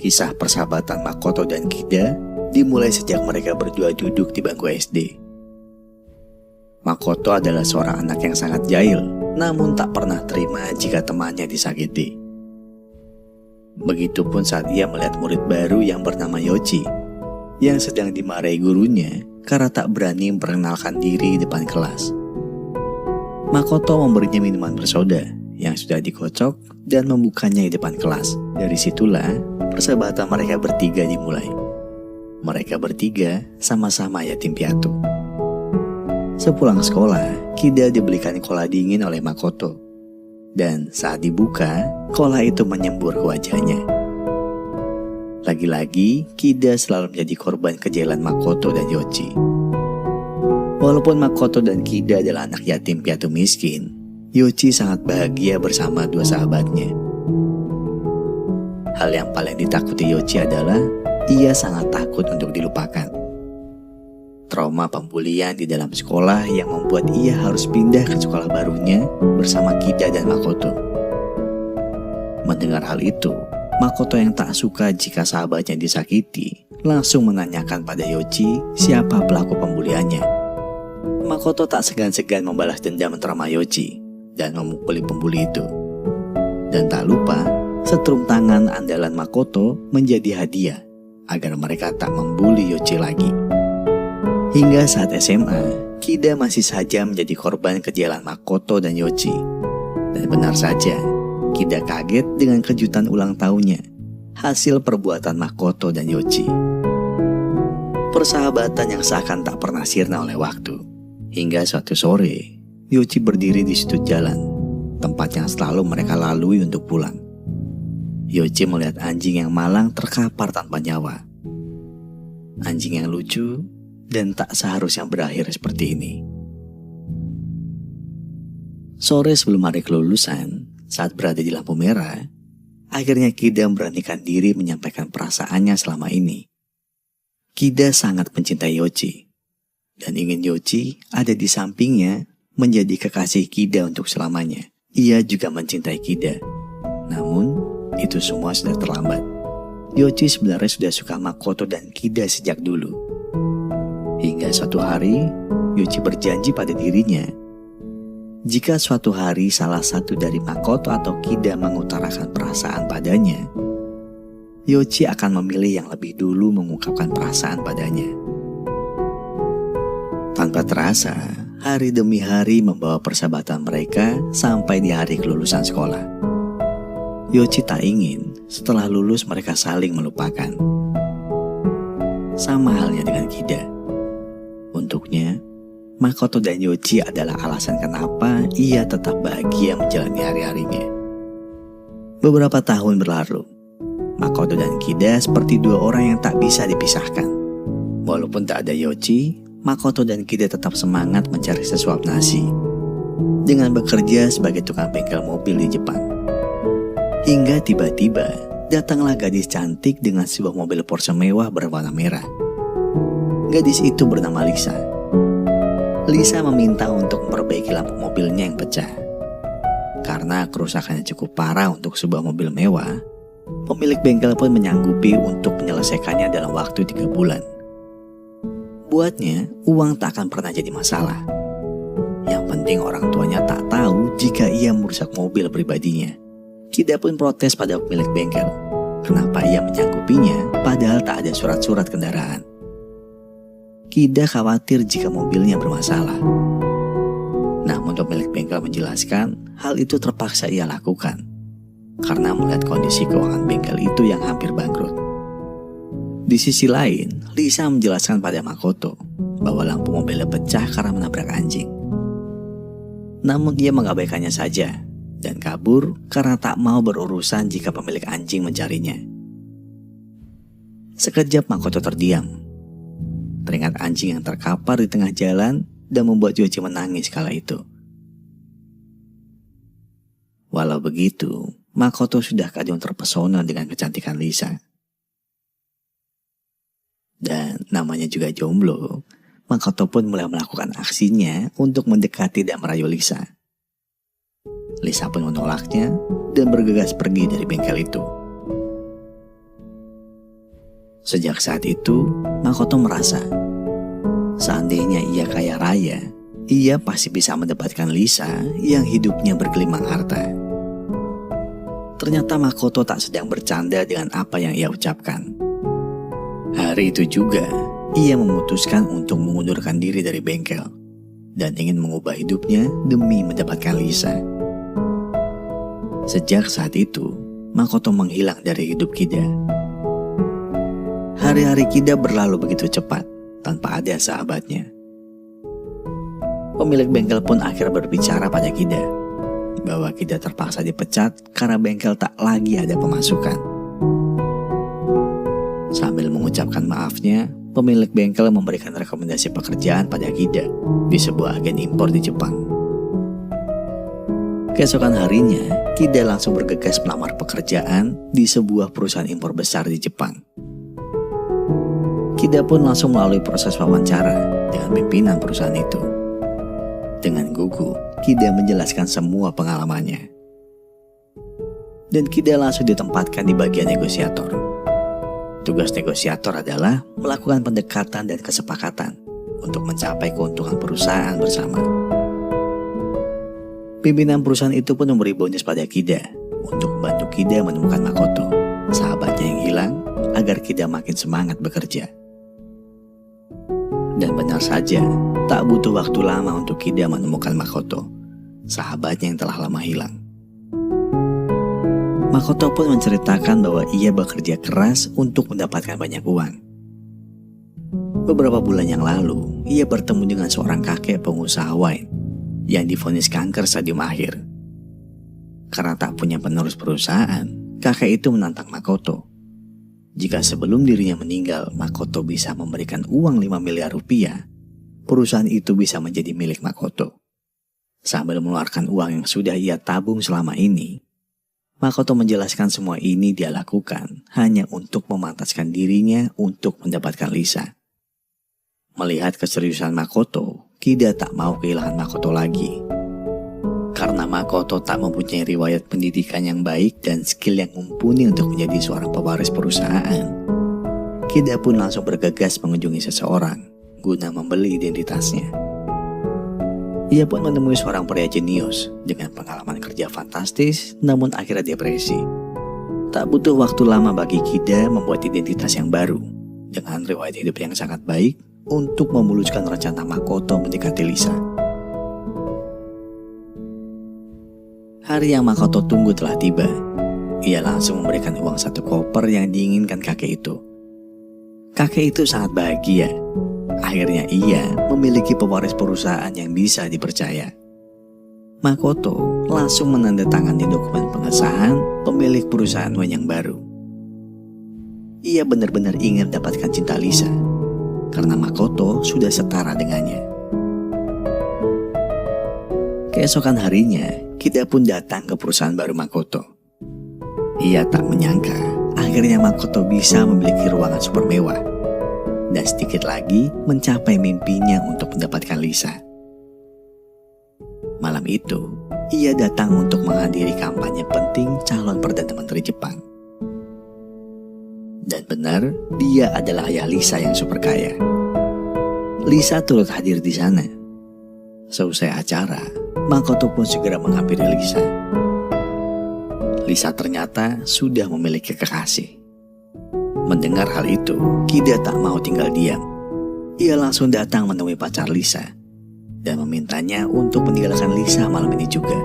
Kisah persahabatan Makoto dan Kida dimulai sejak mereka berdua duduk di bangku SD. Makoto adalah seorang anak yang sangat jahil, namun tak pernah terima jika temannya disakiti. Begitupun saat ia melihat murid baru yang bernama Yoji, yang sedang dimarahi gurunya karena tak berani memperkenalkan diri di depan kelas. Makoto memberinya minuman bersoda yang sudah dikocok dan membukanya di depan kelas. Dari situlah persahabatan mereka bertiga dimulai. Mereka bertiga sama-sama yatim piatu. Sepulang sekolah, Kida dibelikan kola dingin oleh Makoto. Dan saat dibuka, kola itu menyembur ke wajahnya. Lagi-lagi, Kida selalu menjadi korban kejahilan Makoto dan Yoji. Walaupun Makoto dan Kida adalah anak yatim piatu miskin, Yoji sangat bahagia bersama dua sahabatnya. Hal yang paling ditakuti Yoji adalah ia sangat takut untuk dilupakan. Trauma pembulian di dalam sekolah yang membuat ia harus pindah ke sekolah barunya bersama Kida dan Makoto. Mendengar hal itu, Makoto yang tak suka jika sahabatnya disakiti langsung menanyakan pada Yoji siapa pelaku pembuliannya. Makoto tak segan-segan membalas dendam trauma Yoji dan memukuli pembuli itu. Dan tak lupa, setrum tangan andalan Makoto menjadi hadiah agar mereka tak membuli Yoji lagi. Hingga saat SMA, Kida masih saja menjadi korban kejahilan Makoto dan Yoji. Dan benar saja, Kida kaget dengan kejutan ulang tahunnya, hasil perbuatan Makoto dan Yoji. Persahabatan yang seakan tak pernah sirna oleh waktu. Hingga suatu sore, Yoji berdiri di sudut jalan, tempat yang selalu mereka lalui untuk pulang. Yoji melihat anjing yang malang terkapar tanpa nyawa. Anjing yang lucu dan tak seharusnya berakhir seperti ini. Sore sebelum hari kelulusan, saat berada di lampu merah, akhirnya Kida memberanikan diri menyampaikan perasaannya selama ini. Kida sangat mencintai Yoji, dan ingin Yoji ada di sampingnya menjadi kekasih Kida untuk selamanya. Ia juga mencintai Kida. Namun, itu semua sudah terlambat. Yoji sebenarnya sudah suka Makoto dan Kida sejak dulu. Hingga suatu hari, Yoji berjanji pada dirinya, jika suatu hari salah satu dari Makoto atau Kida mengutarakan perasaan padanya, Yoji akan memilih yang lebih dulu mengungkapkan perasaan padanya. Tanpa terasa, hari demi hari membawa persahabatan mereka sampai di hari kelulusan sekolah. Yoji tak ingin setelah lulus mereka saling melupakan. Sama halnya dengan Kida. Untuknya, Makoto dan Yoji adalah alasan kenapa ia tetap bahagia menjalani hari-harinya. Beberapa tahun berlalu, Makoto dan Kida seperti dua orang yang tak bisa dipisahkan. Walaupun tak ada Yoji, Makoto dan Kida tetap semangat mencari sesuap nasi dengan bekerja sebagai tukang bengkel mobil di Jepang. Hingga tiba-tiba datanglah gadis cantik dengan sebuah mobil Porsche mewah berwarna merah. Gadis itu bernama Lisa. Lisa meminta untuk memperbaiki lampu mobilnya yang pecah. Karena kerusakannya cukup parah untuk sebuah mobil mewah, pemilik bengkel pun menyanggupi untuk menyelesaikannya dalam waktu 3 bulan. Buatnya, uang tak akan pernah jadi masalah. Yang penting orang tuanya tak tahu jika ia merusak mobil pribadinya. Kida pun protes pada pemilik bengkel. Kenapa ia menyanggupinya padahal tak ada surat-surat kendaraan. Kida khawatir jika mobilnya bermasalah. Namun pemilik bengkel menjelaskan hal itu terpaksa ia lakukan karena melihat kondisi keuangan bengkel itu yang hampir bangkrut. Di sisi lain, Lisa menjelaskan pada Makoto bahwa lampu mobilnya pecah karena menabrak anjing. Namun dia mengabaikannya saja dan kabur karena tak mau berurusan jika pemilik anjing mencarinya. Sekejap Makoto terdiam. Teringat anjing yang terkapar di tengah jalan dan membuat Yoji menangis kala itu. Walau begitu, Makoto sudah kadung terpesona dengan kecantikan Lisa. Dan namanya juga jomblo, Makoto pun mulai melakukan aksinya untuk mendekati dan merayu Lisa. Lisa pun menolaknya dan bergegas pergi dari bengkel itu. Sejak saat itu, Makoto merasa seandainya ia kaya raya, ia pasti bisa mendapatkan Lisa yang hidupnya bergelimang harta. Ternyata Makoto tak sedang bercanda dengan apa yang ia ucapkan. Hari itu juga, ia memutuskan untuk mengundurkan diri dari bengkel dan ingin mengubah hidupnya demi mendapatkan Lisa. Sejak saat itu, Makoto menghilang dari hidup Kida. Hari-hari Kida berlalu begitu cepat tanpa ada sahabatnya. Pemilik bengkel pun akhirnya berbicara pada Kida bahwa Kida terpaksa dipecat karena bengkel tak lagi ada pemasukan. Sambil mengucapkan maafnya, pemilik bengkel memberikan rekomendasi pekerjaan pada Kida di sebuah agen impor di Jepang. Keesokan harinya, Kida langsung bergegas melamar pekerjaan di sebuah perusahaan impor besar di Jepang. Kida pun langsung melalui proses wawancara dengan pimpinan perusahaan itu. Dengan gugup, Kida menjelaskan semua pengalamannya. Dan Kida langsung ditempatkan di bagian negosiator. Tugas negosiator adalah melakukan pendekatan dan kesepakatan untuk mencapai keuntungan perusahaan bersama. Pimpinan perusahaan itu pun memberi bonus pada Kida untuk membantu Kida menemukan Makoto, sahabatnya yang hilang, agar Kida makin semangat bekerja. Dan benar saja, tak butuh waktu lama untuk Kida menemukan Makoto, sahabatnya yang telah lama hilang. Makoto pun menceritakan bahwa ia bekerja keras untuk mendapatkan banyak uang. Beberapa bulan yang lalu, ia bertemu dengan seorang kakek pengusaha wine yang divonis kanker stadium akhir. Karena tak punya penerus perusahaan, kakek itu menantang Makoto. Jika sebelum dirinya meninggal, Makoto bisa memberikan uang 5 miliar rupiah, perusahaan itu bisa menjadi milik Makoto. Sambil mengeluarkan uang yang sudah ia tabung selama ini, Makoto menjelaskan semua ini dia lakukan hanya untuk memantaskan dirinya untuk mendapatkan Lisa. Melihat keseriusan Makoto, Kida tak mau kehilangan Makoto lagi. Karena Makoto tak mempunyai riwayat pendidikan yang baik dan skill yang mumpuni untuk menjadi seorang pewaris perusahaan, Kida pun langsung bergegas mengunjungi seseorang guna membeli identitasnya. Ia pun menemui seorang pria jenius dengan pengalaman kerja fantastis namun akhirnya depresi. Tak butuh waktu lama bagi Kida membuat identitas yang baru dengan riwayat hidup yang sangat baik untuk memuluskan rencana Makoto mendekati Lisa. Hari yang Makoto tunggu telah tiba. Ia langsung memberikan uang 1 koper yang diinginkan kakek itu. Kakek itu sangat bahagia. Akhirnya ia memiliki pewaris perusahaan yang bisa dipercaya. Makoto langsung menandatangani dokumen pengesahan pemilik perusahaan wine yang baru. Ia benar-benar ingin mendapatkan cinta Lisa, karena Makoto sudah setara dengannya. Keesokan harinya, Kida pun datang ke perusahaan baru Makoto. Ia tak menyangka akhirnya Makoto bisa memiliki ruangan super mewah dan sedikit lagi mencapai mimpinya untuk mendapatkan Lisa. Malam itu, ia datang untuk menghadiri kampanye penting calon Perdana Menteri Jepang. Dan benar, dia adalah ayah Lisa yang super kaya. Lisa turut hadir di sana. Seusai acara, Makoto pun segera menghampiri Lisa. Lisa ternyata sudah memiliki kekasih. Mendengar hal itu, Kida tak mau tinggal diam. Ia langsung datang menemui pacar Lisa dan memintanya untuk meninggalkan Lisa malam ini juga.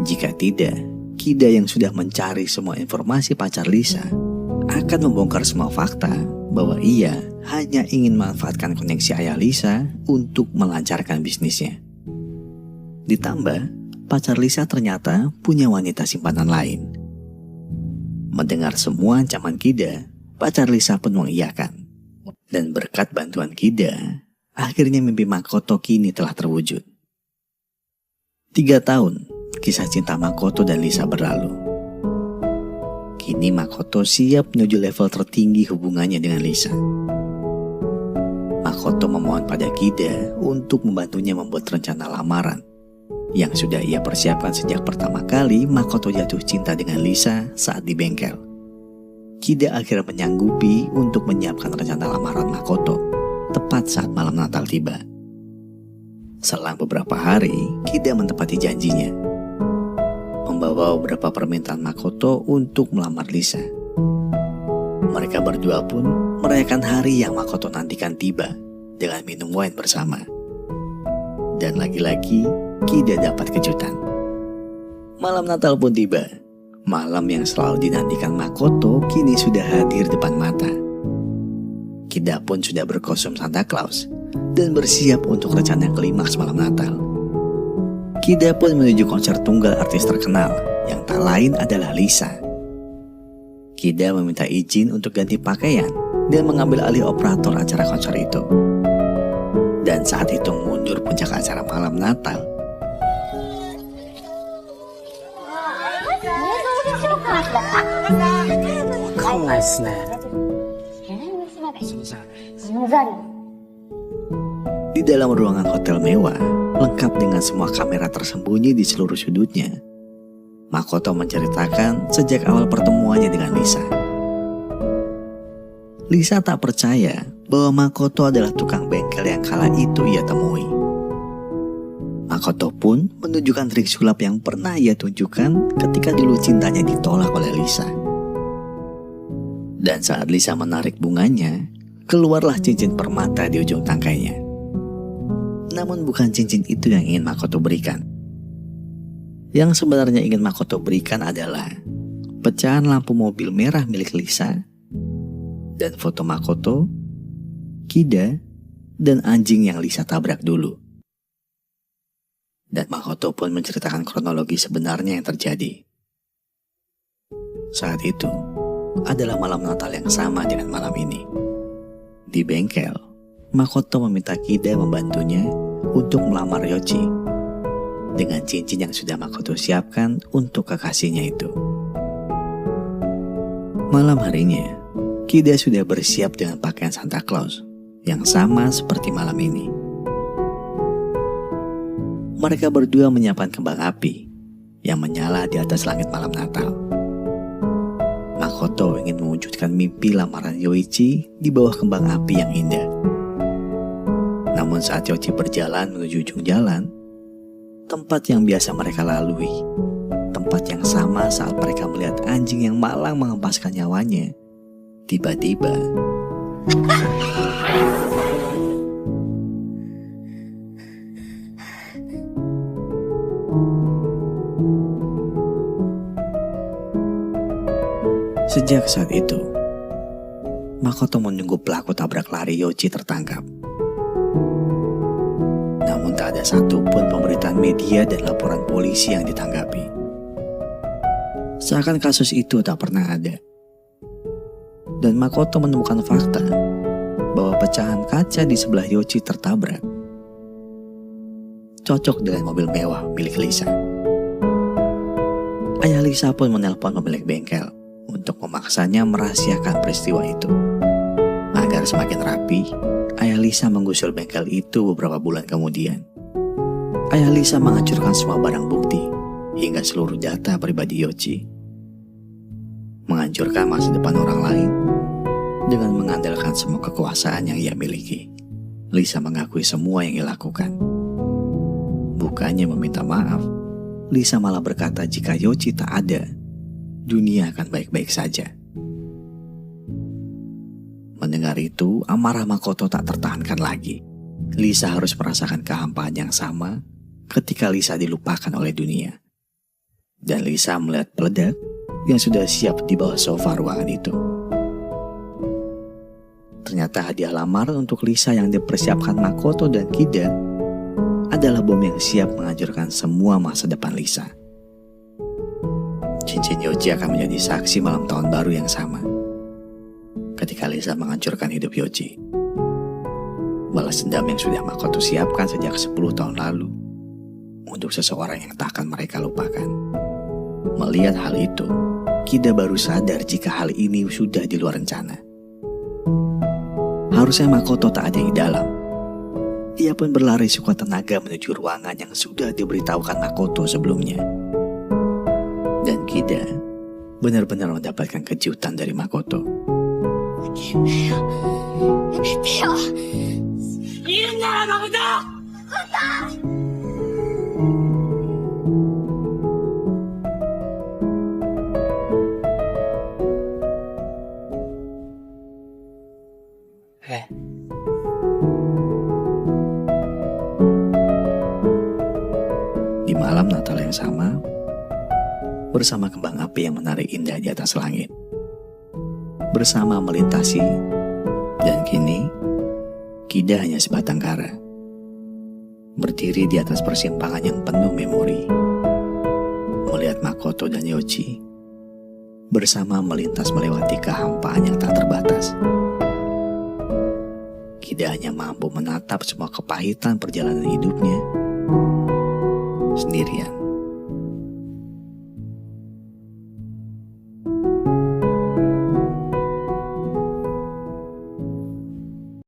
Jika tidak, Kida yang sudah mencari semua informasi pacar Lisa akan membongkar semua fakta bahwa ia hanya ingin memanfaatkan koneksi ayah Lisa untuk melancarkan bisnisnya. Ditambah, pacar Lisa ternyata punya wanita simpanan lain. Mendengar semua ancaman Kida, pacar Lisa pun mengiyakan. Dan berkat bantuan Kida, akhirnya mimpi Makoto kini telah terwujud. 3 tahun, kisah cinta Makoto dan Lisa berlalu. Kini Makoto siap menuju level tertinggi hubungannya dengan Lisa. Makoto memohon pada Kida untuk membantunya membuat rencana lamaran yang sudah ia persiapkan sejak pertama kali Makoto jatuh cinta dengan Lisa saat di bengkel. Kida akhirnya menyanggupi untuk menyiapkan rencana lamaran Makoto tepat saat malam Natal tiba. Selang beberapa hari, Kida menepati janjinya, membawa beberapa permintaan Makoto untuk melamar Lisa. Mereka berdua pun merayakan hari yang Makoto nantikan tiba dengan minum wine bersama. Dan lagi-lagi, Kida dapat kejutan. Malam Natal pun tiba. Malam yang selalu dinantikan Makoto kini sudah hadir depan mata. Kida pun sudah berkostum Santa Claus dan bersiap untuk rencana klimaks malam Natal. Kida pun menuju konser tunggal artis terkenal yang tak lain adalah Lisa. Kida meminta izin untuk ganti pakaian dan mengambil alih operator acara konser itu. Dan saat itu mundur puncak acara malam Natal, di dalam ruangan hotel mewah, lengkap dengan semua kamera tersembunyi di seluruh sudutnya, Makoto menceritakan sejak awal pertemuannya dengan Lisa. Lisa tak percaya bahwa Makoto adalah tukang bengkel yang kala itu ia temui. Makoto pun menunjukkan trik sulap yang pernah ia tunjukkan ketika dulu cintanya ditolak oleh Lisa. Dan saat Lisa menarik bunganya, keluarlah cincin permata di ujung tangkainya. Namun bukan cincin itu yang ingin Makoto berikan. Yang sebenarnya ingin Makoto berikan adalah pecahan lampu mobil merah milik Lisa dan foto Makoto, Kida, dan anjing yang Lisa tabrak dulu. Dan Makoto pun menceritakan kronologi sebenarnya yang terjadi. Saat itu adalah malam Natal yang sama dengan malam ini. Di bengkel, Makoto meminta Kida membantunya untuk melamar Yoichi dengan cincin yang sudah Makoto siapkan untuk kekasihnya itu. Malam harinya, Kida sudah bersiap dengan pakaian Santa Claus yang sama seperti malam ini. Mereka berdua menyiapkan kembang api yang menyala di atas langit malam Natal. Makoto ingin mewujudkan mimpi lamaran Yoichi di bawah kembang api yang indah. Namun saat Yoichi berjalan menuju ujung jalan, tempat yang biasa mereka lalui, tempat yang sama saat mereka melihat anjing yang malang mengempaskan nyawanya, tiba-tiba sejak saat itu, Makoto menunggu pelaku tabrak lari Yoichi tertangkap. Namun tak ada satupun pemberitaan media dan laporan polisi yang ditanggapi. Seakan kasus itu tak pernah ada. Dan Makoto menemukan fakta bahwa pecahan kaca di sebelah Yoichi tertabrak cocok dengan mobil mewah milik Lisa. Ayah Lisa pun menelpon pemilik bengkel untuk memaksanya merahasiakan peristiwa itu. Agar semakin rapi, ayah Lisa menggusur bengkel itu beberapa bulan kemudian. Ayah Lisa menghancurkan semua barang bukti hingga seluruh data pribadi Yoichi. Menghancurkan masa depan orang lain dengan mengandalkan semua kekuasaan yang ia miliki. Lisa mengakui semua yang ia lakukan. Bukannya meminta maaf, Lisa malah berkata jika Yoichi tak ada, dunia akan baik-baik saja. Mendengar itu, amarah Makoto tak tertahankan lagi. Lisa harus merasakan kehampaan yang sama ketika Lisa dilupakan oleh dunia. Dan Lisa melihat peledak yang sudah siap di bawah sofa ruangan itu. Ternyata hadiah lamaran untuk Lisa yang dipersiapkan Makoto dan Kida adalah bom yang siap menghancurkan semua masa depan Lisa. Cincin Yoichi akan menjadi saksi malam tahun baru yang sama ketika Lisa menghancurkan hidup Yoichi. Balas dendam yang sudah Makoto siapkan sejak 10 tahun lalu untuk seseorang yang tak akan mereka lupakan. Melihat hal itu, Kida baru sadar jika hal ini sudah di luar rencana. Harusnya Makoto tak ada di dalam. Ia pun berlari sekuat tenaga menuju ruangan yang sudah diberitahukan Makoto sebelumnya. Dan Kida benar-benar mendapatkan kejutan dari Makoto. Di malam Natal yang sama, bersama kembang api yang menarik indah di atas langit, bersama melintasi, dan kini Kida hanya sebatang kara, berdiri di atas persimpangan yang penuh memori, melihat Makoto dan Yoji bersama melintas melewati kehampaan yang tak terbatas. Kida hanya mampu menatap semua kepahitan perjalanan hidupnya sendirian.